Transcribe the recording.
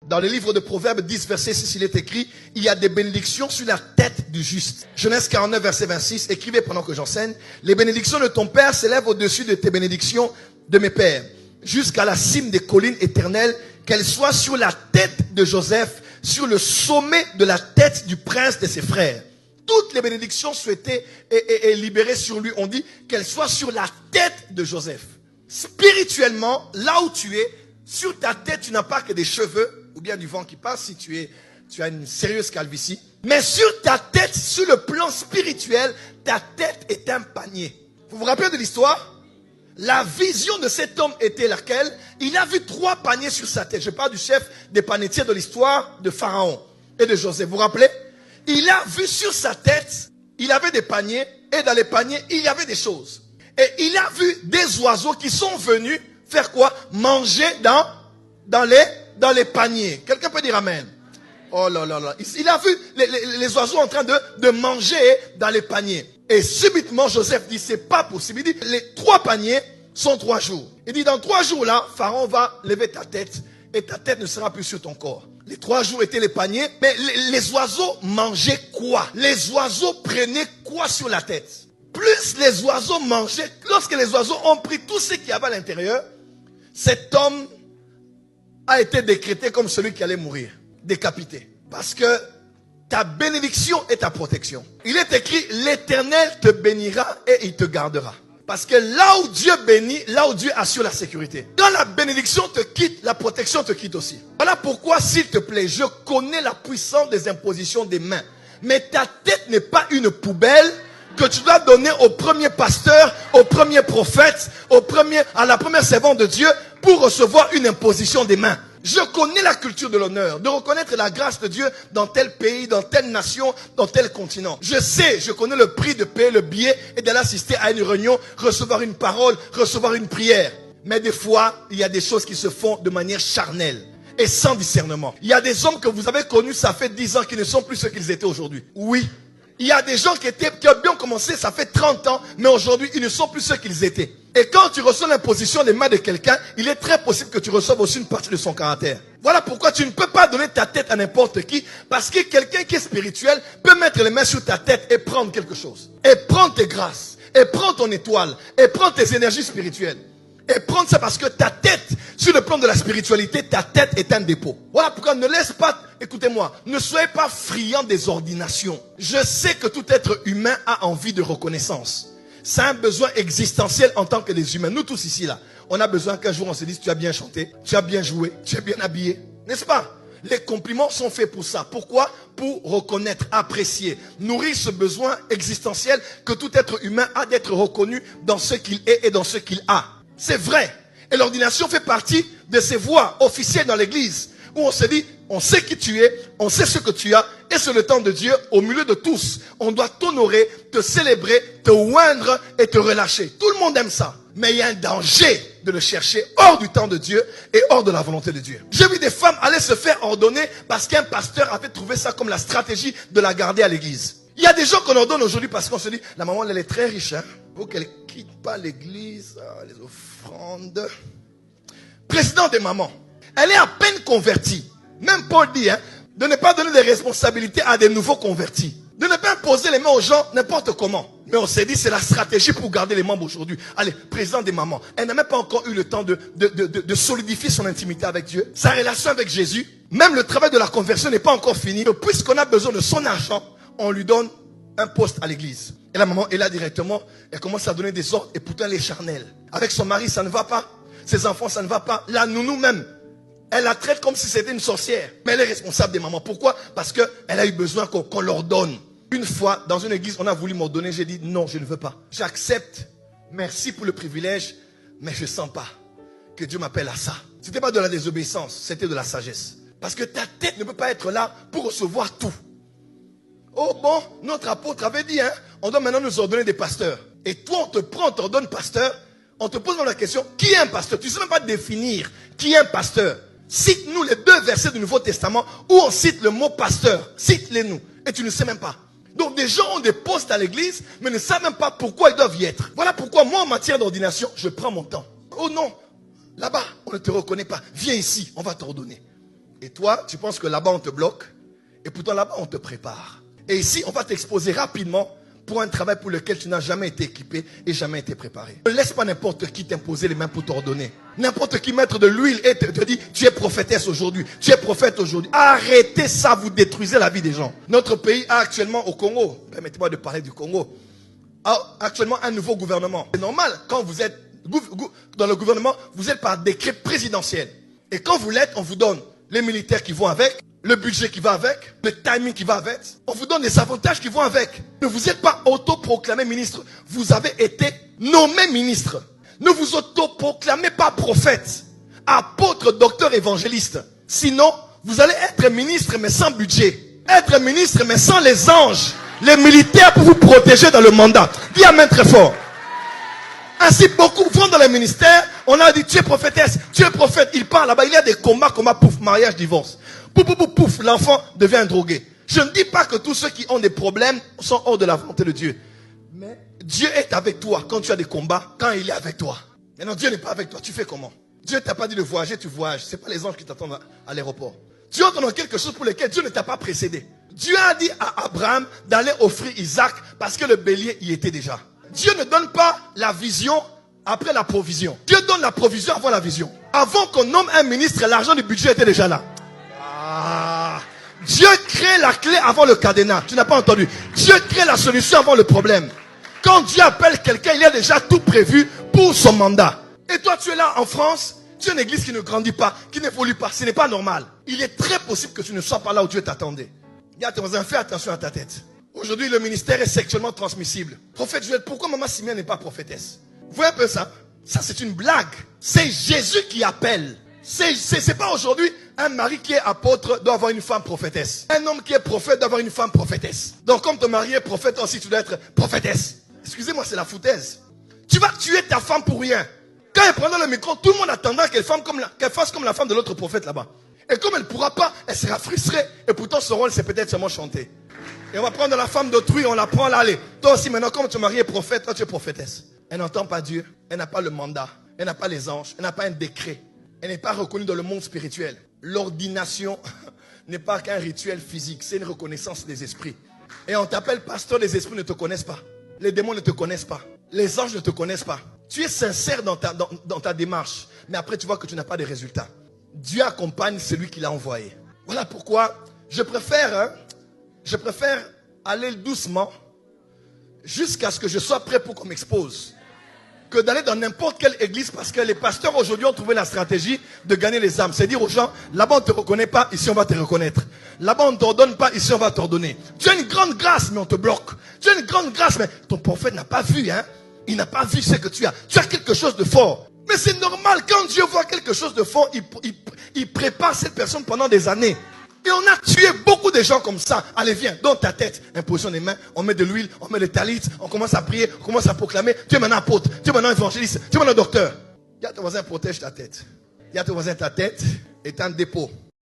Dans le livre de Proverbes 10, verset 6, il est écrit, il y a des bénédictions sur la tête du juste. Genèse 49, verset 26, écrivez pendant que j'enseigne. Les bénédictions de ton Père s'élèvent au-dessus de tes bénédictions de mes pères, jusqu'à la cime des collines éternelles, qu'elles soient sur la tête de Joseph, sur le sommet de la tête du prince de ses frères. Toutes les bénédictions souhaitées et libérées sur lui, on dit qu'elles soient sur la tête de Joseph. Spirituellement, là où tu es, sur ta tête, tu n'as pas que des cheveux, ou bien du vent qui passe si tu as une sérieuse calvitie. Mais sur ta tête, sur le plan spirituel, ta tête est un panier. Vous vous rappelez de l'histoire? La vision de cet homme était laquelle? Il a vu 3 paniers sur sa tête. Je parle du chef des panetiers de l'histoire de Pharaon et de Joseph. Vous vous rappelez? Il a vu sur sa tête, il avait des paniers, et dans les paniers, il y avait des choses. Et il a vu des oiseaux qui sont venus faire quoi? Manger dans les paniers. Quelqu'un peut dire amen? Oh là là là. Il a vu les oiseaux en train de manger dans les paniers. Et subitement, Joseph dit, c'est pas possible. Il dit, les 3 paniers sont 3 jours. Il dit, dans 3 jours là, Pharaon va lever ta tête et ta tête ne sera plus sur ton corps. Les 3 jours étaient les paniers, mais les oiseaux mangeaient quoi? Les oiseaux prenaient quoi sur la tête? Plus les oiseaux mangeaient, lorsque les oiseaux ont pris tout ce qu'il y avait à l'intérieur, cet homme a été décrété comme celui qui allait mourir, décapité. Parce que ta bénédiction est ta protection. Il est écrit, l'Éternel te bénira et il te gardera. Parce que là où Dieu bénit, là où Dieu assure la sécurité. Quand la bénédiction te quitte, la protection te quitte aussi. Voilà pourquoi, s'il te plaît, je connais la puissance des impositions des mains. Mais ta tête n'est pas une poubelle que tu dois donner au premier pasteur, au premier prophète, à la première servante de Dieu pour recevoir une imposition des mains. Je connais la culture de l'honneur, de reconnaître la grâce de Dieu dans tel pays, dans telle nation, dans tel continent. Je connais le prix de payer le billet et d'aller assister à une réunion, recevoir une parole, recevoir une prière. Mais des fois, il y a des choses qui se font de manière charnelle et sans discernement. Il y a des hommes que vous avez connus, ça fait 10 ans, qui ne sont plus ce qu'ils étaient aujourd'hui. Oui. Il y a des gens qui ont bien commencé, ça fait 30 ans, mais aujourd'hui, ils ne sont plus ce qu'ils étaient. Et quand tu reçois l'imposition des mains de quelqu'un, il est très possible que tu reçoives aussi une partie de son caractère. Voilà pourquoi tu ne peux pas donner ta tête à n'importe qui, parce que quelqu'un qui est spirituel peut mettre les mains sur ta tête et prendre quelque chose. Et prendre tes grâces, et prendre ton étoile, et prendre tes énergies spirituelles. Et prendre ça parce que ta tête, sur le plan de la spiritualité, ta tête est un dépôt. Voilà pourquoi ne laisse pas, écoutez-moi, ne soyez pas friands des ordinations. Je sais que tout être humain a envie de reconnaissance. C'est un besoin existentiel en tant que les humains. Nous tous ici là, on a besoin qu'un jour on se dise, tu as bien chanté, tu as bien joué, tu es bien habillé. N'est-ce pas? Les compliments sont faits pour ça. Pourquoi? Pour reconnaître, apprécier, nourrir ce besoin existentiel que tout être humain a d'être reconnu dans ce qu'il est et dans ce qu'il a. C'est vrai. Et l'ordination fait partie de ces voies officielles dans l'église où on se dit, on sait qui tu es, on sait ce que tu as, et c'est le temps de Dieu au milieu de tous. On doit t'honorer, te célébrer, te oindre et te relâcher. Tout le monde aime ça. Mais il y a un danger de le chercher hors du temps de Dieu et hors de la volonté de Dieu. J'ai vu des femmes aller se faire ordonner parce qu'un pasteur avait trouvé ça comme la stratégie de la garder à l'église. Il y a des gens qu'on ordonne aujourd'hui parce qu'on se dit, la maman elle est très riche, hein, pour qu'elle ne quitte pas l'église, les offrandes. Président des mamans, elle est à peine convertie. Même Paul dit, hein, de ne pas donner des responsabilités à des nouveaux convertis. De ne pas imposer les mains aux gens n'importe comment. Mais on s'est dit, c'est la stratégie pour garder les membres aujourd'hui. Allez, président des mamans, elle n'a même pas encore eu le temps de solidifier son intimité avec Dieu. Sa relation avec Jésus, même le travail de la conversion n'est pas encore fini. Puisqu'on a besoin de son argent, on lui donne un poste à l'église. Et la maman est là directement, elle commence à donner des ordres et pourtant elle est charnelle. Avec son mari, ça ne va pas. Ses enfants, ça ne va pas. La nounou même, elle la traite comme si c'était une sorcière. Mais elle est responsable des mamans. Pourquoi? Parce qu'elle a eu besoin qu'on leur donne. Une fois, dans une église, on a voulu m'ordonner. J'ai dit non, je ne veux pas. J'accepte. Merci pour le privilège. Mais je ne sens pas que Dieu m'appelle à ça. Ce n'était pas de la désobéissance, c'était de la sagesse. Parce que ta tête ne peut pas être là pour recevoir tout. Oh bon, notre apôtre avait dit, hein, on doit maintenant nous ordonner des pasteurs. Et toi, on te prend, on t'ordonne pasteur. On te pose la question, qui est un pasteur? Tu ne sais même pas définir qui est un pasteur. Cite-nous les 2 versets du Nouveau Testament où on cite le mot pasteur. Cite-les-nous. Et tu ne sais même pas. Donc des gens ont des postes à l'église, mais ne savent même pas pourquoi ils doivent y être. Voilà pourquoi moi, en matière d'ordination, je prends mon temps. Oh non, là-bas, on ne te reconnaît pas. Viens ici, on va t'ordonner. Et toi, tu penses que là-bas, on te bloque. Et pourtant, là-bas, on te prépare. Et ici, on va t'exposer rapidement pour un travail pour lequel tu n'as jamais été équipé et jamais été préparé. Ne laisse pas n'importe qui t'imposer les mains pour t'ordonner. N'importe qui mettre de l'huile et te dit, tu es prophétesse aujourd'hui, tu es prophète aujourd'hui. Arrêtez ça, vous détruisez la vie des gens. Notre pays a actuellement au Congo, permettez-moi de parler du Congo, a actuellement un nouveau gouvernement. C'est normal, quand vous êtes dans le gouvernement, vous êtes par décret présidentiel. Et quand vous l'êtes, on vous donne les militaires qui vont avec, le budget qui va avec, le timing qui va avec. On vous donne les avantages qui vont avec. Ne vous êtes pas autoproclamé ministre. Vous avez été nommé ministre. Ne vous autoproclamez pas prophète, apôtre, docteur, évangéliste. Sinon, vous allez être ministre mais sans budget. Être ministre mais sans les anges, les militaires pour vous protéger dans le mandat. Dis amen très fort. Ainsi, beaucoup vont dans les ministères. On a dit, tu es prophétesse, tu es prophète. Il part là-bas, il y a des combats, pouf, mariage, divorce. Pouf, pouf, pouf, pouf, l'enfant devient un drogué. Je ne dis pas que tous ceux qui ont des problèmes sont hors de la volonté de Dieu. Mais Dieu est avec toi quand tu as des combats, quand il est avec toi. Maintenant, Dieu n'est pas avec toi, tu fais comment? Dieu ne t'a pas dit de voyager, tu voyages. Ce n'est pas les anges qui t'attendent à l'aéroport. Tu entres dans quelque chose pour lequel Dieu ne t'a pas précédé. Dieu a dit à Abraham d'aller offrir Isaac parce que le bélier y était déjà. Dieu ne donne pas la vision après la provision. Dieu donne la provision avant la vision. Avant qu'on nomme un ministre, l'argent du budget était déjà là. Dieu crée la clé avant le cadenas. Tu n'as pas entendu. Dieu crée la solution avant le problème. Quand Dieu appelle quelqu'un, il y a déjà tout prévu pour son mandat. Et toi, tu es là en France, tu es une église qui ne grandit pas, qui n'évolue pas. Ce n'est pas normal. Il est très possible que tu ne sois pas là où Dieu t'attendait. Regarde tes voisins, fais attention à ta tête. Aujourd'hui, le ministère est sexuellement transmissible. Prophète Joël, pourquoi maman Simeon n'est pas prophétesse? Vous voyez un peu ça? Ça, c'est une blague. C'est Jésus qui appelle. C'est pas aujourd'hui un mari qui est apôtre doit avoir une femme prophétesse. Un homme qui est prophète doit avoir une femme prophétesse. Donc, comme ton mari est prophète aussi, tu dois être prophétesse. Excusez-moi, c'est la foutaise. Tu vas tuer ta femme pour rien. Quand elle prendra le micro, tout le monde attendra qu'elle fasse comme la femme de l'autre prophète là-bas. Et comme elle ne pourra pas, elle sera frustrée. Et pourtant, son rôle, c'est peut-être seulement chanter. Et on va prendre la femme d'autrui, on la prend là, allez. Toi aussi, maintenant, comme ton mari est prophète, toi, tu es prophétesse. Elle n'entend pas Dieu. Elle n'a pas le mandat. Elle n'a pas les anges. Elle n'a pas un décret. Elle n'est pas reconnue dans le monde spirituel. L'ordination n'est pas qu'un rituel physique. C'est une reconnaissance des esprits. Et on t'appelle pasteur, les esprits ne te connaissent pas. Les démons ne te connaissent pas. Les anges ne te connaissent pas. Tu es sincère dans ta démarche. Mais après, tu vois que tu n'as pas de résultats. Dieu accompagne celui qui l'a envoyé. Voilà pourquoi je préfère aller doucement jusqu'à ce que je sois prêt pour qu'on m'expose que d'aller dans n'importe quelle église, parce que les pasteurs aujourd'hui ont trouvé la stratégie de gagner les âmes. C'est dire aux gens, là-bas on ne te reconnaît pas, ici on va te reconnaître. Là-bas on ne t'ordonne pas, ici on va t'ordonner. Tu as une grande grâce, mais on te bloque. Tu as une grande grâce, mais ton prophète n'a pas vu, hein. Il n'a pas vu ce que tu as. Tu as quelque chose de fort. Mais c'est normal, quand Dieu voit quelque chose de fort, il prépare cette personne pendant des années. Et on a tué beaucoup de gens comme ça. Allez, viens, dans ta tête, imposition des mains, on met de l'huile, on met le talit, on commence à prier, on commence à proclamer. Tu es maintenant apôtre, tu es maintenant évangéliste, tu es maintenant docteur. Il y a ton voisin, protège ta tête. Il y a ton voisin, ta tête est un dépôt.